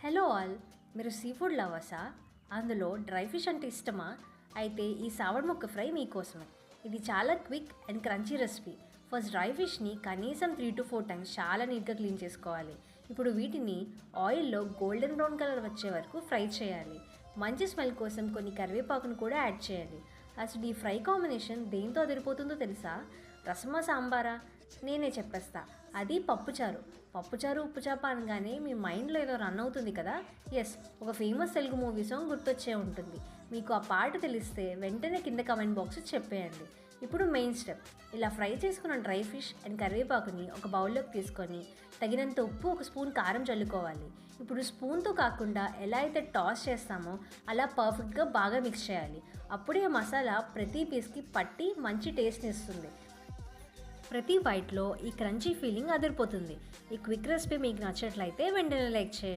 Hello all, మీరు sea food లవర్సా? అందులో dry fish అంటే ఇష్టమా? అయితే ఈ సావడ్ ముక్క ఫ్రై మీకోసమే. ఇది చాలా quick and crunchy recipe. First dry ఫిష్ని కనీసం 3 to 4 టైమ్స్ చాలా నీట్గా క్లీన్ చేసుకోవాలి. ఇప్పుడు వీటిని ఆయిల్లో గోల్డెన్ బ్రౌన్ కలర్ వచ్చే వరకు ఫ్రై చేయాలి. మంచి స్మెల్ కోసం కొన్ని కరివేపాకును కూడా యాడ్ చేయాలి. అసలు ఈ ఫ్రై కాంబినేషన్ దేంతో అదిరిపోతుందో తెలుసా? రసమా సాంబారా? నేనే చెప్పేస్తా. అది పప్పుచారు. పప్పుచారు ఉప్పు చేప అనగానే మీ మైండ్లో ఏదో రన్ అవుతుంది కదా. ఎస్, ఒక ఫేమస్ తెలుగు మూవీ సాంగ్ గుర్తొచ్చే ఉంటుంది. మీకు ఆ పాట తెలిస్తే వెంటనే కింద కమెంట్ బాక్స్ చెప్పేయండి. ఇప్పుడు మెయిన్ స్టెప్. ఇలా ఫ్రై చేసుకున్న డ్రై ఫిష్ అండ్ కరివేపాకుని ఒక బౌల్లోకి తీసుకొని తగినంత ఉప్పు, 1 స్పూన్ కారం చల్లుకోవాలి. ఇప్పుడు స్పూన్తో కాకుండా ఎలా అయితే టాస్ చేస్తామో అలా పర్ఫెక్ట్గా బాగా మిక్స్ చేయాలి. అప్పుడే మసాలా ప్రతి పీస్కి పట్టి మంచి టేస్ట్ని ఇస్తుంది. ప్రతి బైట్లో ఈ క్రంచీ ఫీలింగ్ అదిరిపోతుంది. ఈ క్విక్ రెసిపీ మీకు నచ్చట్లయితే వెంటనే లైక్ చేయండి.